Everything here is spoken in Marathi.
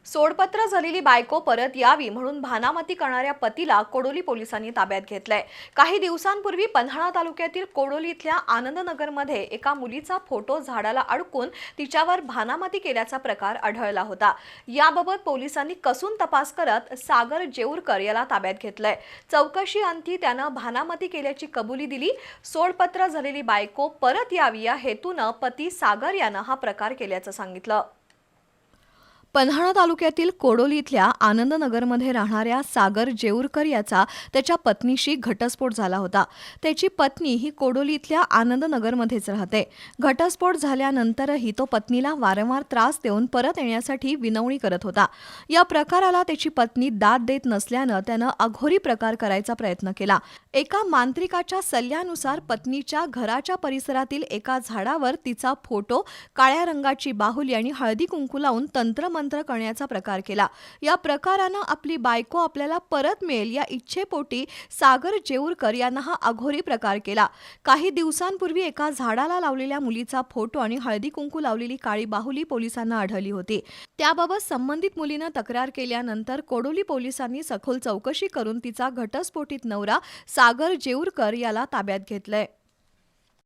सोडपत्र झालेली बायको परत यावी म्हणून भानामती करणाऱ्या पतीला कोडोली पोलिसांनी ताब्यात घेतलंय। काही दिवसांपूर्वी पन्हाळा तालुक्यातील कोडोली इथल्या आनंदनगरमध्ये एका मुलीचा फोटो झाडाला अडकून तिच्यावर भानामती केल्याचा प्रकार आढळला होता। याबाबत पोलिसांनी कसून तपास करत सागर जेऊरकर याला ताब्यात घेतलंय। चौकशी अंती त्यानं भानामती केल्याची कबुली दिली। सोडपत्र झालेली बायको परत यावी या हेतूनं पती सागर यानं हा प्रकार केल्याचं सांगितलं। पन्हाळा तालुक्यातील कोडोली इथल्या आनंदनगरमध्ये राहणाऱ्या सागर जेऊरकर याचा त्याच्या पत्नीशी घटस्फोट झाला होता। त्याची पत्नी ही कोडोली इथल्या आनंदनगरमध्येच राहते। घटस्फोट झाल्यानंतरही तो पत्नीला वारंवार त्रास देऊन परत येण्यासाठी विनवणी करत होता। या प्रकाराला त्याची पत्नी दाद देत नसल्यानं त्यानं अघोरी प्रकार करायचा प्रयत्न केला। एका मांत्रिकाच्या सल्ल्यानुसार पत्नीच्या घराच्या परिसरातील एका झाडावर तिचा फोटो, काळ्या रंगाची बाहुली आणि हळदी कुंकू लावून तंत्रमंत्र करण्याचा प्रकार केला। या प्रकारानं आपली बायको आपल्याला परत मिळेल या इच्छेपोटी सागर जेऊरकर यांना हा अघोरी प्रकार केला। काही दिवसांपूर्वी एका झाडाला लावलेल्या मुलीचा फोटो आणि हळदी कुंकू लावलेली काळी बाहुली पोलिसांना आढळली होती। त्याबाबत संबंधित मुलीनं तक्रार केल्यानंतर कोडोली पोलिसांनी सखोल चौकशी करून तिचा घटस्फोटित नवरा सागर जेऊरकर याला ताब्यात घेतलंय।